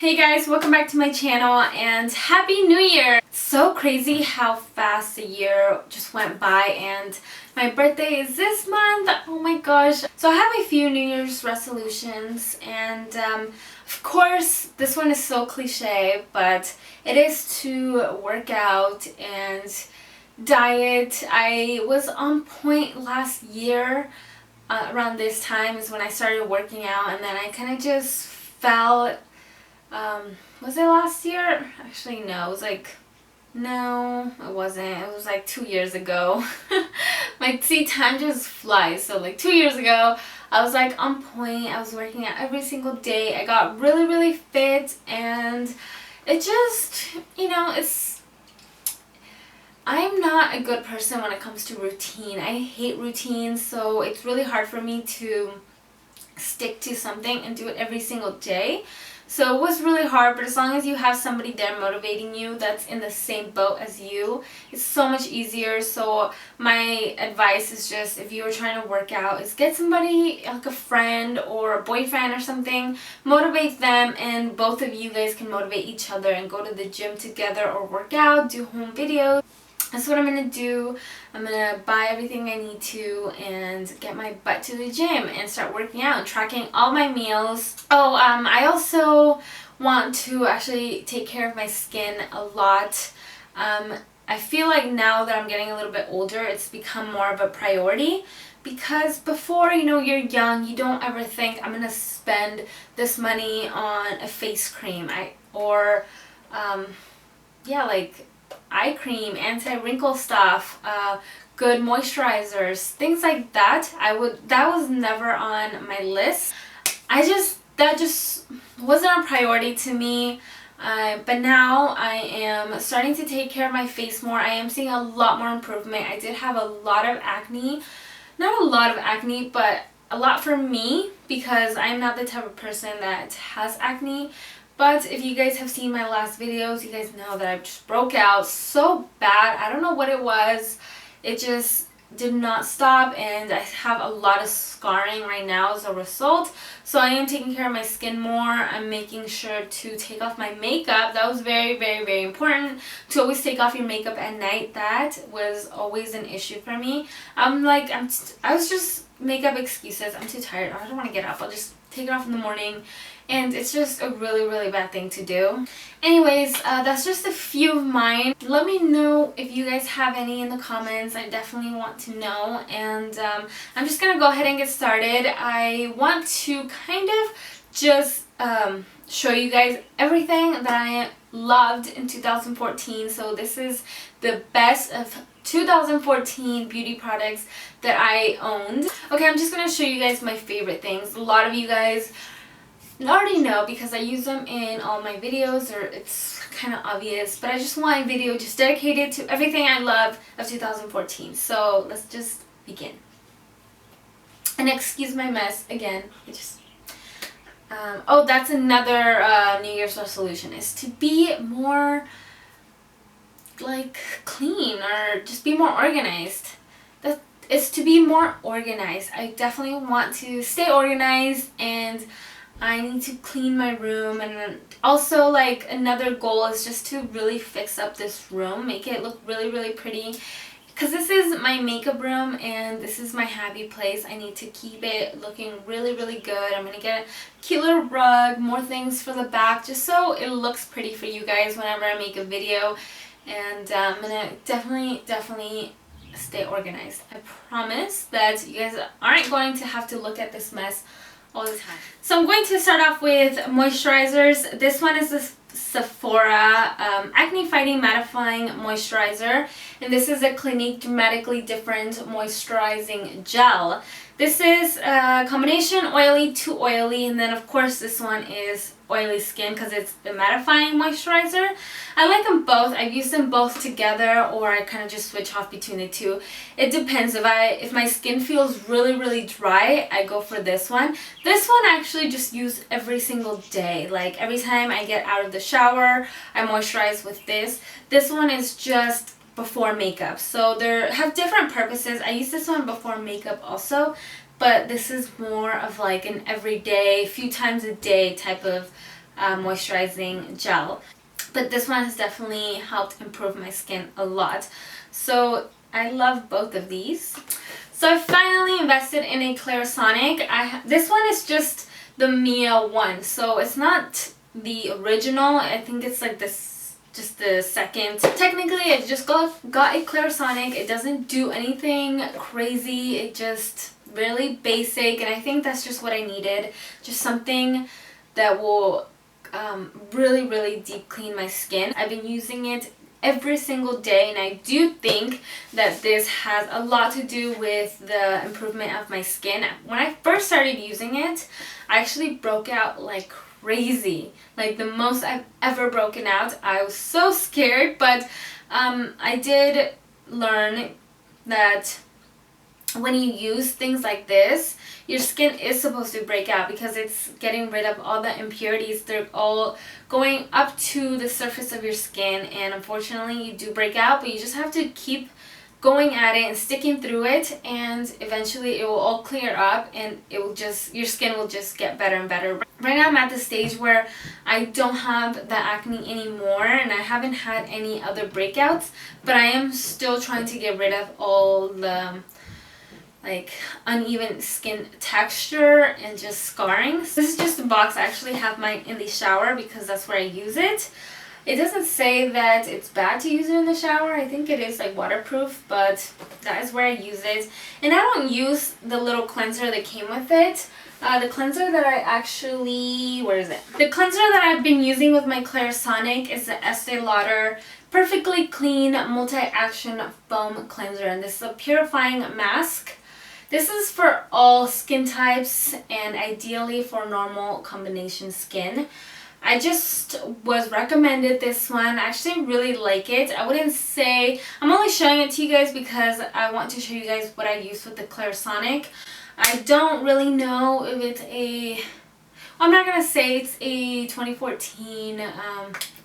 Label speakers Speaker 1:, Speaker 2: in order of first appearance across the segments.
Speaker 1: Hey guys, welcome back to my channel and Happy New Year! So crazy how fast the year just went by and my birthday is this month. Oh my gosh. So I have a few New Year's resolutions and of course this one is so cliche, but it is to work out and diet. I was on point last year. Around this time is when I started working out, and then I kind of just fell. Was it last year? Actually, no. It was no, it wasn't. It was like 2 years ago. See, time just flies. So 2 years ago, I was on point. I was working out every single day. I got really, really fit, and it just, I'm not a good person when it comes to routine. I hate routines, so it's really hard for me to stick to something and do it every single day. So it was really hard, but as long as you have somebody there motivating you that's in the same boat as you, it's so much easier. So my advice is just, if you are trying to work out, is get somebody like a friend or a boyfriend or something, motivate them, and both of you guys can motivate each other and go to the gym together or work out, do home videos. That's what I'm going to do. I'm going to buy everything I need to and get my butt to the gym and start working out and tracking all my meals. Oh, I also want to actually take care of my skin a lot. I feel like now that I'm getting a little bit older, it's become more of a priority. Because before, you're young, you don't ever think, I'm going to spend this money on a face cream. Eye cream, anti-wrinkle stuff, good moisturizers, things like that. That was never on my list. That just wasn't a priority to me. But now I am starting to take care of my face more. I am seeing a lot more improvement. I did have a lot of acne. Not a lot of acne, but a lot for me, because I'm not the type of person that has acne. But if you guys have seen my last videos, you guys know that I just broke out so bad. I don't know what it was. It just did not stop, and I have a lot of scarring right now as a result. So I am taking care of my skin more. I'm making sure to take off my makeup. That was very, very, very important, to always take off your makeup at night. That was always an issue for me. I was just makeup excuses. I'm too tired. I don't want to get up. I'll just take it off in the morning. And it's just a really, really bad thing to do. Anyways, that's just a few of mine. Let me know if you guys have any in the comments. I definitely want to know. And I'm just going to go ahead and get started. I want to kind of just show you guys everything that I loved in 2014. So this is the best of 2014 beauty products that I owned. Okay, I'm just going to show you guys my favorite things. A lot of you guys already know because I use them in all my videos, or it's kind of obvious, but I just want a video just dedicated to everything I love of 2014. So let's just begin. And excuse my mess again. Oh, that's another New Year's resolution, is to be more clean, or just be more organized. It's to be more organized. I definitely want to stay organized, and I need to clean my room. And then also another goal is just to really fix up this room, make it look really, really pretty, because this is my makeup room and this is my happy place. I need to keep it looking really, really good. I'm gonna get a cute little rug, more things for the back, just so it looks pretty for you guys whenever I make a video. And I'm gonna definitely stay organized. I promise that you guys aren't going to have to look at this mess all the time. So I'm going to start off with moisturizers. This one is the Sephora Acne Fighting Mattifying Moisturizer, and this is a Clinique Dramatically Different Moisturizing Gel. This is a combination oily to oily, and then of course this one is oily skin because it's the mattifying moisturizer. I like them both. I've used them both together, or I kind of just switch off between the two. It depends. If my skin feels really, really dry, I go for this one. This one I actually just use every single day. Every time I get out of the shower, I moisturize with this. This one is just before makeup, so they have different purposes. I use this one before makeup also, but this is more of an everyday, few times a day type of moisturizing gel. But this one has definitely helped improve my skin a lot. So I love both of these. So I finally invested in a Clarisonic. This one is just the Mia one. So it's not the original. I think it's like this, just the second. Technically, I just got a Clarisonic. It doesn't do anything crazy. It just really basic. And I think that's just what I needed. Just something that will really deep clean my skin. I've been using it every single day, and I do think that this has a lot to do with the improvement of my skin. When I first started using it, I actually broke out like crazy, like the most I've ever broken out. I was so scared, but I did learn that when you use things like this, your skin is supposed to break out because it's getting rid of all the impurities. They're all going up to the surface of your skin, and unfortunately you do break out, but you just have to keep going at it and sticking through it, and eventually it will all clear up and it will just, your skin will just get better and better. Right now I'm at the stage where I don't have the acne anymore, and I haven't had any other breakouts, but I am still trying to get rid of all the like uneven skin texture and just scarring. This is just a box. I actually have mine in the shower because that's where I use it. It doesn't say that it's bad to use it in the shower. I think it is like waterproof, but that is where I use it. And I don't use the little cleanser that came with it. The cleanser that I actually, where is it? The cleanser that I've been using with my Clarisonic is the Este Lauder Perfectly Clean Multi-Action Foam Cleanser, and this is a purifying mask. This is for all skin types and ideally for normal combination skin. I just was recommended this one. I actually really like it. I wouldn't say, I'm only showing it to you guys because I want to show you guys what I use with the Clarisonic. I don't really know if it's a, well, I'm not going to say it's a 2014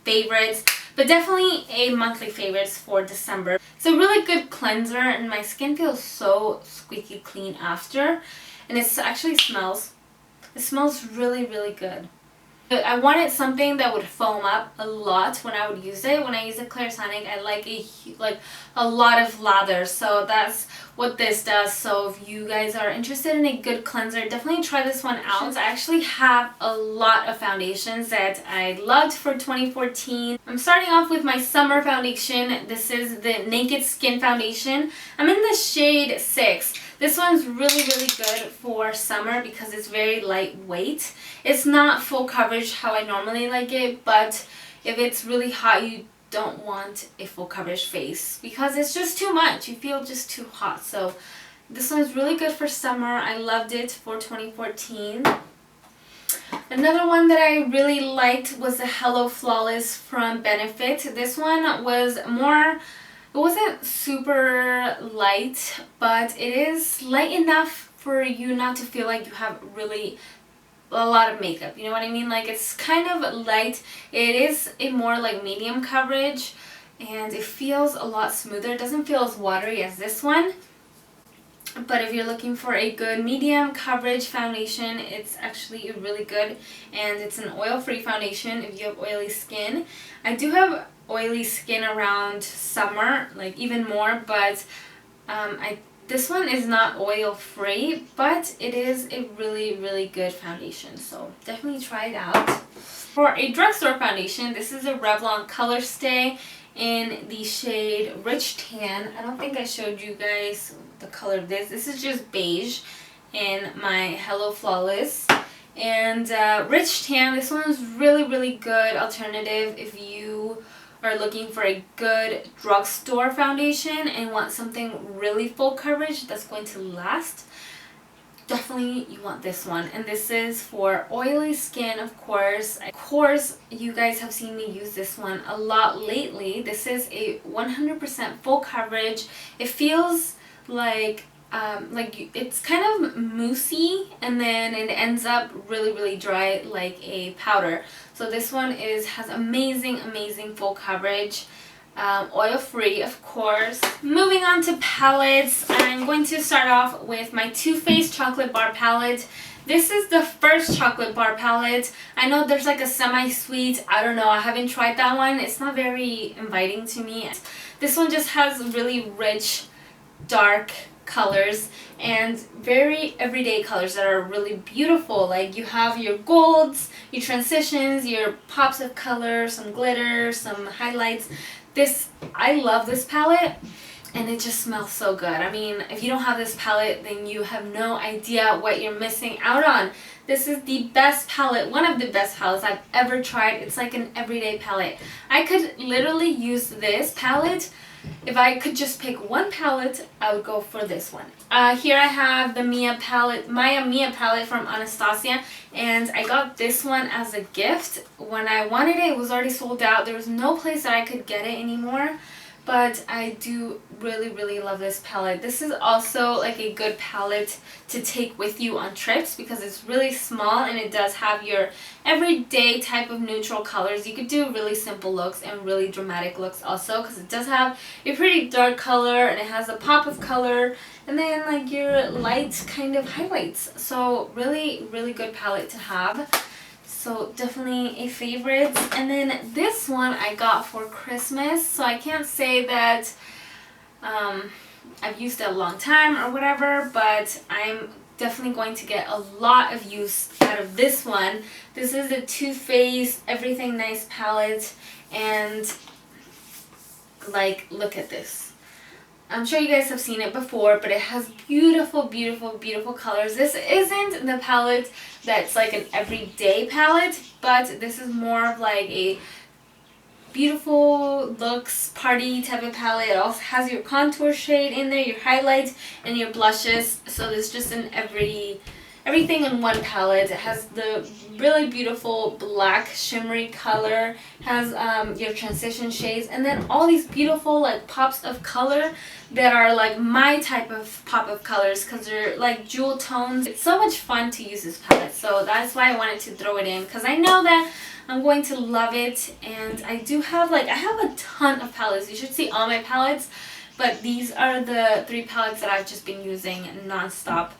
Speaker 1: favorites, but definitely a monthly favorites for December. It's a really good cleanser, and my skin feels so squeaky clean after, and it actually smells. It smells really good. I wanted something that would foam up a lot when I would use it. When I use a Clarisonic, I like a lot of lather, so that's what this does. So if you guys are interested in a good cleanser, definitely try this one out. I actually have a lot of foundations that I loved for 2014. I'm starting off with my summer foundation. This is the Naked Skin Foundation. I'm in the shade 6. This one's really good for summer because it's very lightweight. It's not full coverage how I normally like it, but if it's really hot, you don't want a full coverage face because it's just too much. You feel just too hot. So this one's really good for summer. I loved it for 2014. Another one that I really liked was the Hello Flawless from Benefit. This one was more, it wasn't super light, but it is light enough for you not to feel like you have really a lot of makeup. You know what I mean? Like, it's kind of light. It is a more like medium coverage, and it feels a lot smoother. It doesn't feel as watery as this one. But if you're looking for a good medium coverage foundation, it's actually really good, and it's an oil-free foundation if you have oily skin. I do have oily skin around summer, like even more, but this one is not oil-free, but it is a really good foundation, so definitely try it out. For a drugstore foundation, this is a Revlon Color Stay in the shade Rich Tan. I don't think I showed you guys the color of this. This is just beige in my Hello Flawless. And Rich Tan, this one's really good alternative if you are looking for a good drugstore foundation and want something really full coverage that's going to last. Definitely you want this one, and this is for oily skin, of course. Of course, you guys have seen me use this one a lot lately. This is a 100% full coverage. It feels like it's kind of moussey, and then it ends up really dry like a powder. So this one has amazing full coverage. Oil-free, of course. Moving on to palettes, I'm going to start off with my Too Faced Chocolate Bar palette. This is the first chocolate bar palette. I know there's like a semi-sweet, I don't know, I haven't tried that one. It's not very inviting to me. This one just has really rich, dark colors and very everyday colors that are really beautiful. Like you have your golds, your transitions, your pops of color, some glitter, some highlights. I love this palette. And it just smells so good. I mean, if you don't have this palette, then you have no idea what you're missing out on. This is the best palette, one of the best palettes I've ever tried. It's like an everyday palette. I could literally use this palette. If I could just pick one palette, I would go for this one. Here I have the Maya Mia palette from Anastasia, and I got this one as a gift. When I wanted it, it was already sold out. There was no place that I could get it anymore. But I do really love this palette. This is also like a good palette to take with you on trips because it's really small and it does have your everyday type of neutral colors. You could do really simple looks and really dramatic looks also because it does have a pretty dark color and it has a pop of color and then like your light kind of highlights. So really good palette to have. So definitely a favorite. And then this one I got for Christmas. So I can't say that I've used it a long time or whatever, but I'm definitely going to get a lot of use out of this one. This is the Too Faced Everything Nice palette, and like look at this. I'm sure you guys have seen it before, but it has beautiful colors. This isn't the palette that's like an everyday palette, but this is more of like a beautiful looks party type of palette. It also has your contour shade in there, your highlights, and your blushes. So there's just everything in one palette. It has the really beautiful black shimmery color, has your transition shades, and then all these beautiful like pops of color that are like my type of pop of colors because they're like jewel tones. It's so much fun to use this palette, so that's why I wanted to throw it in because I know that I'm going to love it. And I do have I have a ton of palettes. You should see all my palettes, but these are the 3 palettes that I've just been using non-stop.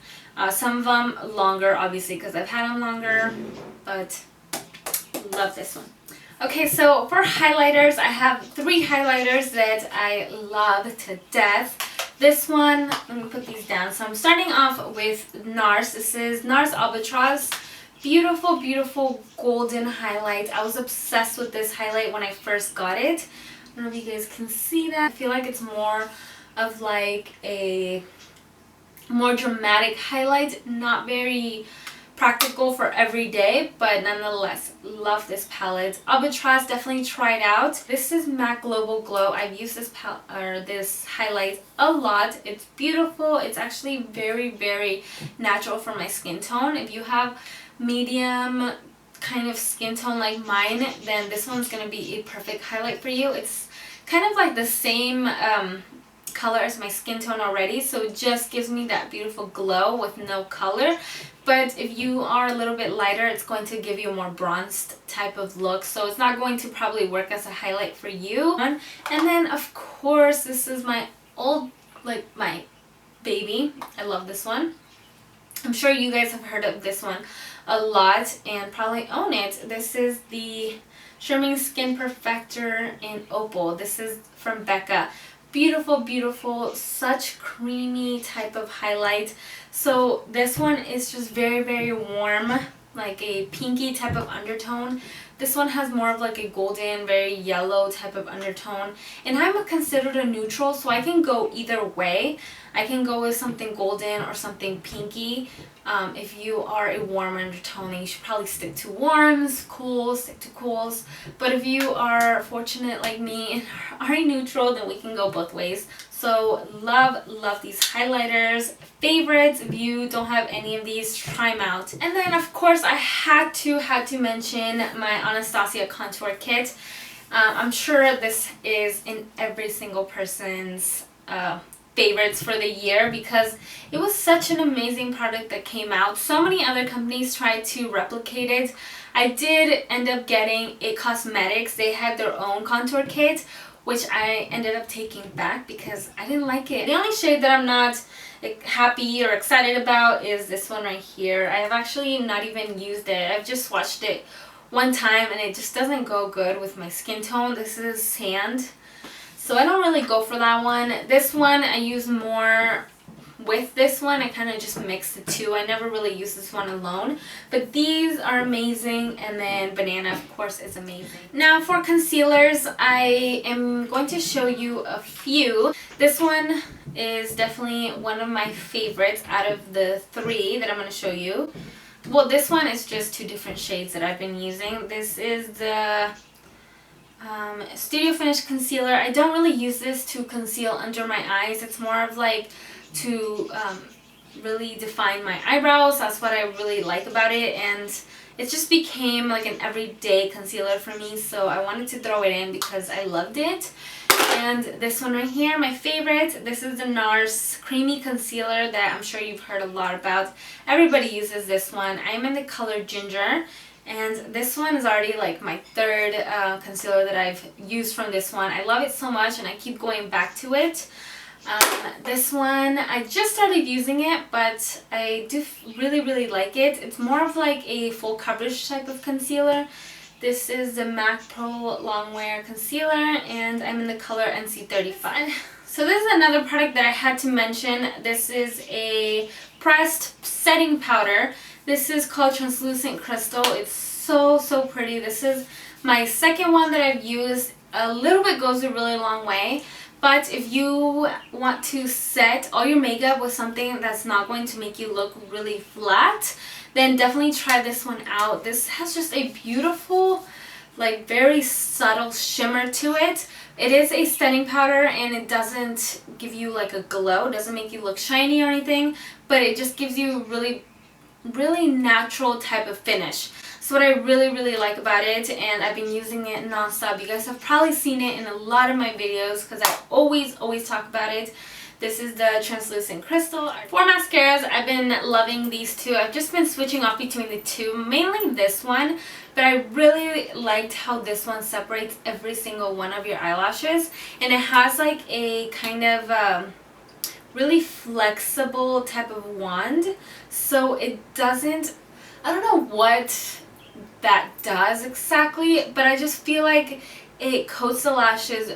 Speaker 1: Some of them longer, obviously, because I've had them longer, but love this one. Okay, so for highlighters, I have 3 highlighters that I love to death. This one, let me put these down. So I'm starting off with NARS. This is NARS Albatross. Beautiful golden highlight. I was obsessed with this highlight when I first got it. I don't know if you guys can see that. I feel like it's more of like a more dramatic highlight, not very practical for every day, but nonetheless love this palette. Albatross, definitely try it out. This is MAC Global Glow. I've used this highlight a lot. It's beautiful. It's actually very natural for my skin tone. If you have medium kind of skin tone like mine, then this one's gonna be a perfect highlight for you. It's kind of like the same color as my skin tone already, so it just gives me that beautiful glow with no color. But if you are a little bit lighter, it's going to give you a more bronzed type of look, so it's not going to probably work as a highlight for you. And then of course this is my my baby. I love this one. I'm sure you guys have heard of this one a lot and probably own it. This is the Shimmering Skin Perfector in Opal. This is from Becca. Beautiful, such creamy type of highlight. So this one is just very warm, like a pinky type of undertone. This one has more of like a golden, very yellow type of undertone. And I'm considered a neutral, so I can go either way. I can go with something golden or something pinky. If you are a warm undertone, then you should probably stick to warms, cools, stick to cools. But if you are fortunate like me and are a neutral, then we can go both ways. So love these highlighters. Favorites, if you don't have any of these, try them out. And then of course I had to mention my Anastasia contour kit. I'm sure this is in every single person's favorites for the year because it was such an amazing product that came out. So many other companies tried to replicate it. I did end up getting It Cosmetics. They had their own contour kit, which I ended up taking back because I didn't like it. The only shade that I'm not happy or excited about is this one right here. I have actually not even used it. I've just swatched it one time and it just doesn't go good with my skin tone. This is sand, so I don't really go for that one. This one I use more with this one. I kind of just mix the two. I never really use this one alone, but these are amazing, and then Banana of course is amazing. Now for concealers, I am going to show you a few. This one is definitely one of my favorites out of the three that I'm going to show you. Well, this one is just two different shades that I've been using. This is the Studio Finish Concealer. I don't really use this to conceal under my eyes. It's more of like to really define my eyebrows. That's what I really like about it, and it just became like an everyday concealer for me, so I wanted to throw it in because I loved it. And this one right here, my favorite, this is the NARS Creamy Concealer that I'm sure you've heard a lot about. Everybody uses this one. I'm in the color Ginger, and this one is already like my third concealer that I've used from this one. I love it so much and I keep going back to it. This one, I just started using it, but I do really like it. It's more of like a full coverage type of concealer. This is the MAC Pro Longwear Concealer, and I'm in the color NC35. So this is another product that I had to mention. This is a pressed setting powder. This is called Translucent Crystal. It's so pretty. This is my second one that I've used. A little bit goes a really long way. But if you want to set all your makeup with something that's not going to make you look really flat, then definitely try this one out. This has just a beautiful, like very subtle shimmer to it. It is a setting powder and it doesn't give you like a glow. It doesn't make you look shiny or anything, but it just gives you really natural type of finish. So what I really like about it, and I've been using it non-stop. You guys have probably seen it in a lot of my videos because I always talk about it. This is the Translucent Crystal. For mascaras, I've been loving these two. I've just been switching off between the two, mainly this one, but I really liked how this one separates every single one of your eyelashes, and it has like a kind of really flexible type of wand, so it doesn't, I don't know what that does exactly, but I just feel like it coats the lashes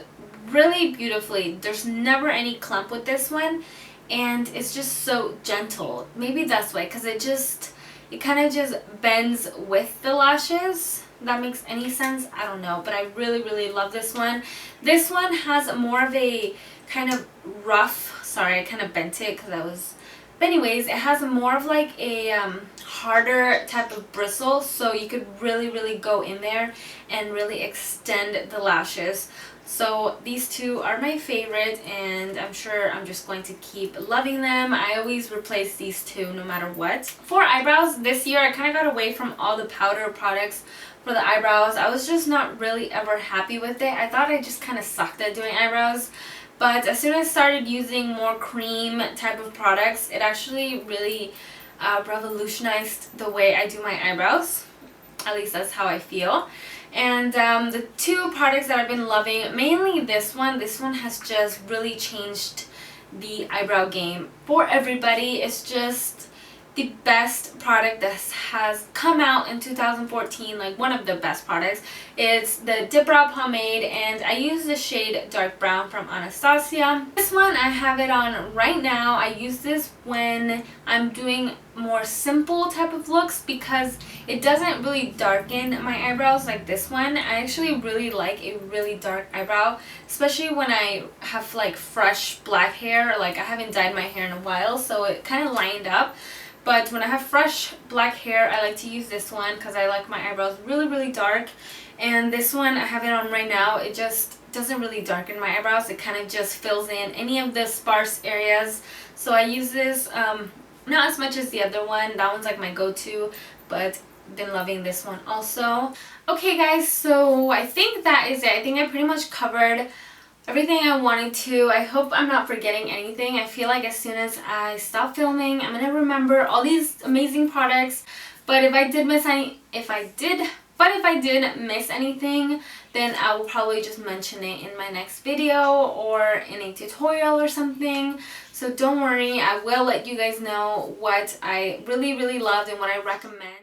Speaker 1: really beautifully. There's never any clump with this one, and it's just so gentle. Maybe that's why, because it kind of just bends with the lashes. That makes any sense? I don't know, but I really love this one. This one has more of a kind of rough, sorry I kind of bent it because I was, but anyways, it has more of like a harder type of bristle, so you could really go in there and really extend the lashes. So these two are my favorite, and I'm sure I'm just going to keep loving them. I always replace these two no matter what. For eyebrows, this year I kind of got away from all the powder products for the eyebrows. I was just not really ever happy with it. I thought I just kind of sucked at doing eyebrows. But as soon as I started using more cream type of products, it actually really revolutionized the way I do my eyebrows. At least that's how I feel. And the two products that I've been loving, mainly this one has just really changed the eyebrow game for everybody. It's just the best product that has come out in 2014, like one of the best products. It's the Dip Brow Pomade, and I use the shade Dark Brown from Anastasia. This one, I have it on right now. I use this when I'm doing more simple type of looks because it doesn't really darken my eyebrows like this one. I actually really like a really dark eyebrow, especially when I have like fresh black hair. Like I haven't dyed my hair in a while, so it kind of lined up. But when I have fresh black hair, I like to use this one because I like my eyebrows really dark. And this one, I have it on right now. It just doesn't really darken my eyebrows. It kind of just fills in any of the sparse areas. So I use this not as much as the other one. That one's like my go-to, but been loving this one also. Okay guys, so I think that is it. I think I pretty much covered everything I wanted to. I hope I'm not forgetting anything. I feel like as soon as I stop filming, I'm gonna remember all these amazing products. But if I did But if I did miss anything, then I will probably just mention it in my next video or in a tutorial or something. So don't worry, I will let you guys know what I really loved and what I recommend.